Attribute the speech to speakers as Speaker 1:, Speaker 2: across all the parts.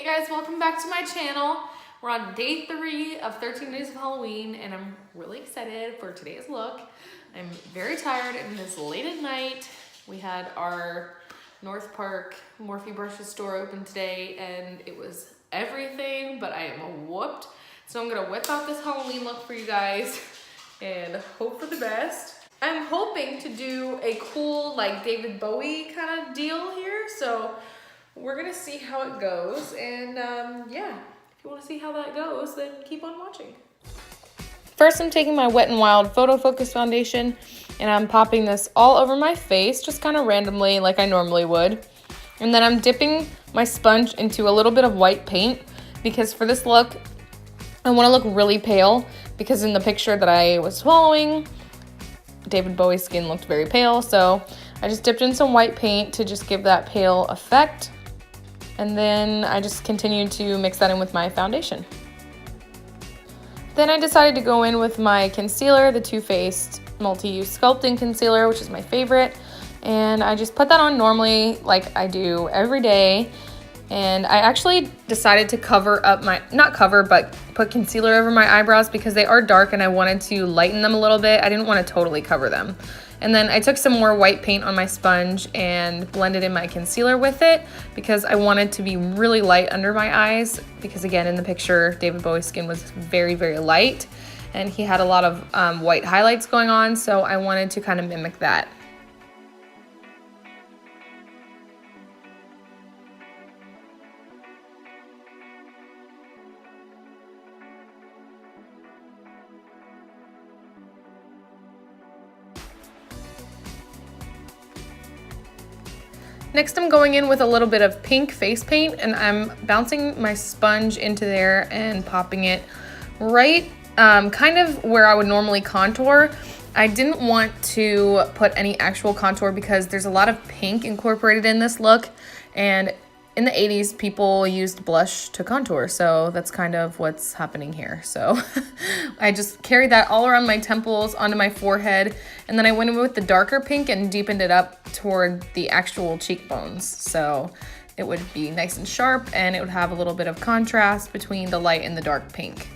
Speaker 1: Hey guys, welcome back to my channel. We're on day 3 of 13 days of Halloween and I'm really excited for today's look. I'm very tired and it's late at night. We had our North Park Morphe Brushes store open today and it was everything, but I am whooped. So I'm gonna whip out this Halloween look for you guys and hope for the best. I'm hoping to do a cool like David Bowie kind of deal here. So we're gonna see how it goes, and yeah, if you wanna see how that goes, then keep on watching. First, I'm taking my Wet n Wild Photo Focus Foundation, and I'm popping this all over my face, just kind of randomly like I normally would. And then I'm dipping my sponge into a little bit of white paint, because for this look, I wanna look really pale, because in the picture that I was following, David Bowie's skin looked very pale, so I just dipped in some white paint to just give that pale effect. And then I just continued to mix that in with my foundation. Then I decided to go in with my concealer, the Too Faced Multi-Use Sculpting Concealer, which is my favorite. And I just put that on normally like I do every day. And I actually decided to cover up but put concealer over my eyebrows because they are dark and I wanted to lighten them a little bit. I didn't want to totally cover them. And then I took some more white paint on my sponge and blended in my concealer with it because I wanted to be really light under my eyes because again, in the picture, David Bowie's skin was very, very light and he had a lot of white highlights going on, so I wanted to kind of mimic that. Next, I'm going in with a little bit of pink face paint and I'm bouncing my sponge into there and popping it right kind of where I would normally contour. I didn't want to put any actual contour because there's a lot of pink incorporated in this look, and in the 80s people used blush to contour, so that's kind of what's happening here. So I just carried that all around my temples onto my forehead, and then I went in with the darker pink and deepened it up toward the actual cheekbones, so it would be nice and sharp and it would have a little bit of contrast between the light and the dark pink.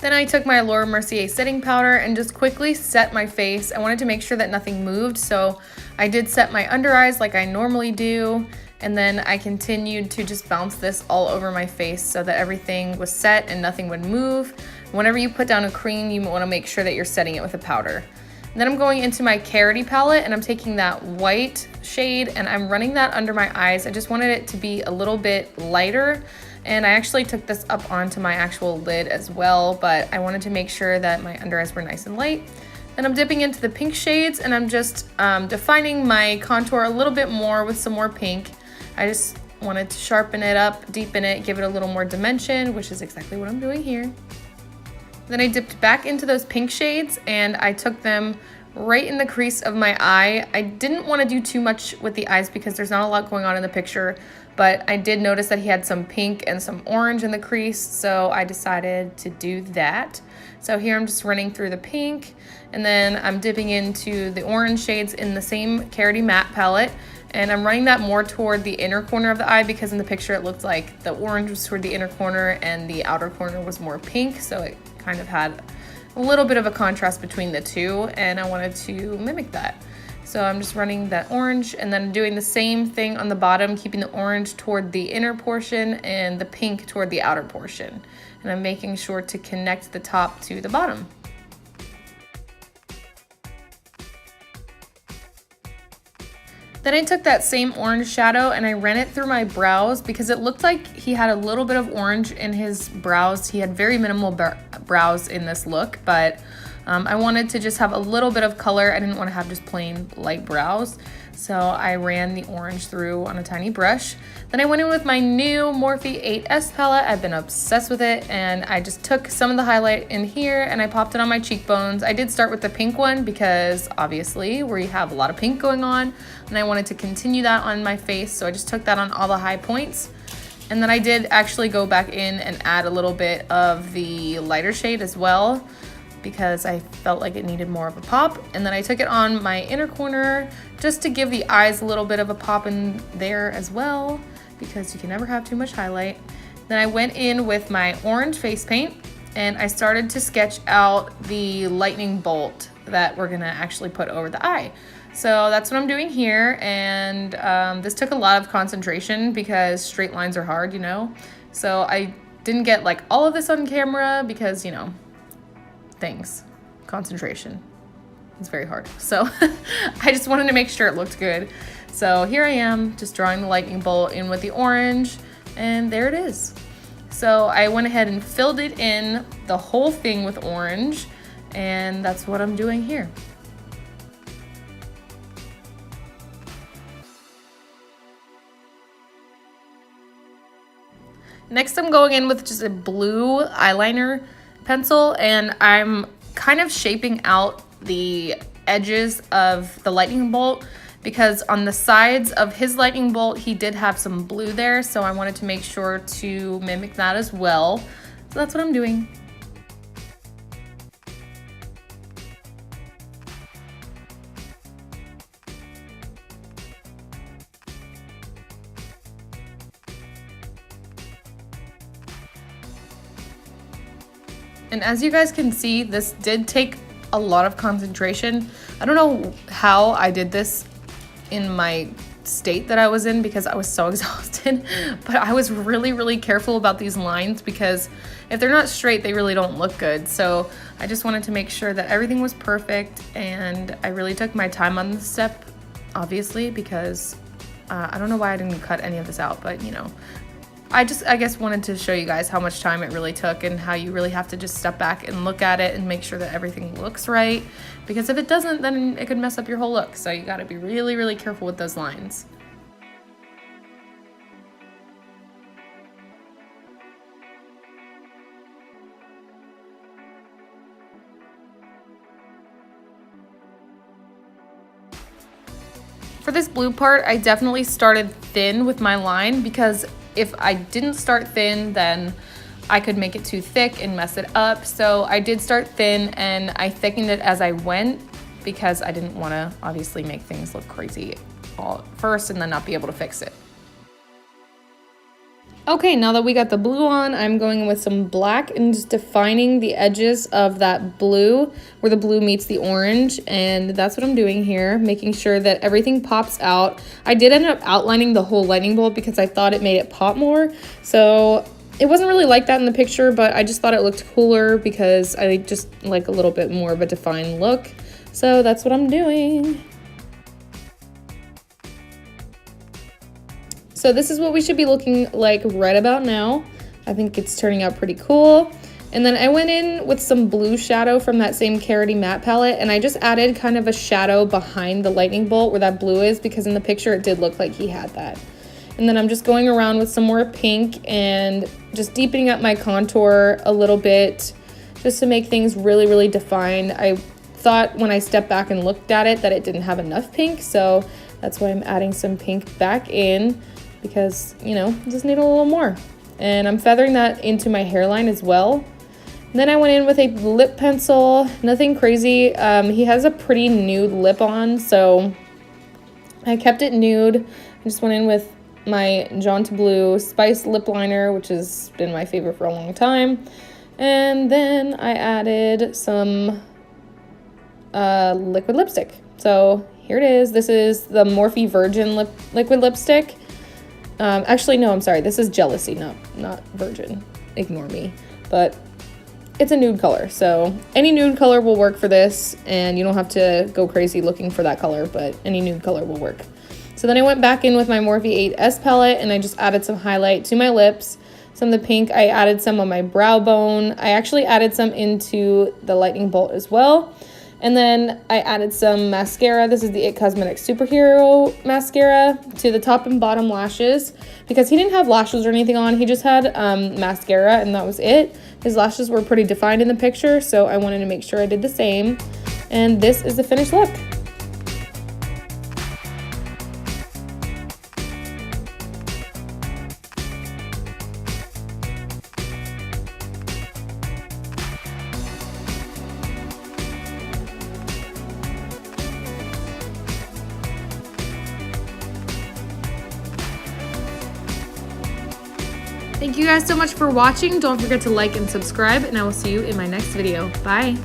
Speaker 1: Then I took my Laura Mercier setting powder and just quickly set my face. I wanted to make sure that nothing moved, so I did set my under eyes like I normally do, and then I continued to just bounce this all over my face so that everything was set and nothing would move. Whenever you put down a cream, you want to make sure that you're setting it with a powder. And then I'm going into my Carity palette and I'm taking that white shade and I'm running that under my eyes. I just wanted it to be a little bit lighter. And I actually took this up onto my actual lid as well, but I wanted to make sure that my under eyes were nice and light. Then I'm dipping into the pink shades and I'm just defining my contour a little bit more with some more pink. I just wanted to sharpen it up, deepen it, give it a little more dimension, which is exactly what I'm doing here. Then I dipped back into those pink shades and I took them right in the crease of my eye. I didn't want to do too much with the eyes because there's not a lot going on in the picture, but I did notice that he had some pink and some orange in the crease, so I decided to do that. So here I'm just running through the pink, and then I'm dipping into the orange shades in the same Carity matte palette, and I'm running that more toward the inner corner of the eye because in the picture it looked like the orange was toward the inner corner and the outer corner was more pink, so it kind of had a little bit of a contrast between the two, and I wanted to mimic that. So I'm just running that orange and then doing the same thing on the bottom, keeping the orange toward the inner portion and the pink toward the outer portion. And I'm making sure to connect the top to the bottom. Then I took that same orange shadow and I ran it through my brows because it looked like he had a little bit of orange in his brows. He had very minimal brows in this look, but I wanted to just have a little bit of color. I didn't want to have just plain light brows. So I ran the orange through on a tiny brush. Then I went in with my new Morphe 8S palette. I've been obsessed with it, and I just took some of the highlight in here and I popped it on my cheekbones. I did start with the pink one because obviously we have a lot of pink going on, and I wanted to continue that on my face, so I just took that on all the high points. And then I did actually go back in and add a little bit of the lighter shade as well, because I felt like it needed more of a pop. And then I took it on my inner corner just to give the eyes a little bit of a pop in there as well. because you can never have too much highlight. Then I went in with my orange face paint and I started to sketch out the lightning bolt that we're gonna actually put over the eye. So that's what I'm doing here, and this took a lot of concentration because straight lines are hard, you know? So I didn't get like all of this on camera because, you know, concentration. It's very hard. So I just wanted to make sure it looked good. So here I am just drawing the lightning bolt in with the orange, and there it is. So I went ahead and filled it in the whole thing with orange, and that's what I'm doing here. Next, I'm going in with just a blue eyeliner pencil, and I'm kind of shaping out the edges of the lightning bolt because on the sides of his lightning bolt, he did have some blue there, so I wanted to make sure to mimic that as well. So that's what I'm doing. And as you guys can see, this did take a lot of concentration. I don't know how I did this in my state that I was in because I was so exhausted, but I was really careful about these lines because if they're not straight, they really don't look good. So I just wanted to make sure that everything was perfect, and I really took my time on this step, obviously, because I don't know why I didn't cut any of this out, but you know, I guess wanted to show you guys how much time it really took and how you really have to just step back and look at it and make sure that everything looks right, because if it doesn't, then it could mess up your whole look. So you gotta be really careful with those lines. For this blue part, I definitely started thin with my line because if I didn't start thin, then I could make it too thick and mess it up. So I did start thin and I thickened it as I went because I didn't want to obviously make things look crazy all first and then not be able to fix it. Okay, now that we got the blue on, I'm going in with some black and just defining the edges of that blue where the blue meets the orange, and that's what I'm doing here, making sure that everything pops out. I did end up outlining the whole lightning bolt because I thought it made it pop more, so it wasn't really like that in the picture, but I just thought it looked cooler because I just like a little bit more of a defined look. So that's what I'm doing. So this is what we should be looking like right about now. I think it's turning out pretty cool. And then I went in with some blue shadow from that same Carroty Matte palette, and I just added kind of a shadow behind the lightning bolt where that blue is, because in the picture it did look like he had that. And then I'm just going around with some more pink and just deepening up my contour a little bit just to make things really defined. I thought when I stepped back and looked at it that it didn't have enough pink, so that's why I'm adding some pink back in, because, you know, just need a little more. And I'm feathering that into my hairline as well. And then I went in with a lip pencil, nothing crazy. He has a pretty nude lip on, so I kept it nude. I just went in with my Jaunt Blue Spice lip liner, which has been my favorite for a long time. And then I added some liquid lipstick. So here it is. This is the Morphe Virgin liquid lipstick. Actually, no, I'm sorry. This is Jealousy, not Virgin. Ignore me. But it's a nude color, so any nude color will work for this, and you don't have to go crazy looking for that color, but any nude color will work. So then I went back in with my Morphe 8S palette, and I just added some highlight to my lips. Some of the pink, I added some on my brow bone. I actually added some into the lightning bolt as well. And then I added some mascara. This is the IT Cosmetics Superhero Mascara to the top and bottom lashes, because he didn't have lashes or anything on. He just had mascara, and that was it. His lashes were pretty defined in the picture, so I wanted to make sure I did the same. And this is the finished look. Thank you guys so much for watching. Don't forget to like and subscribe, and I will see you in my next video. Bye.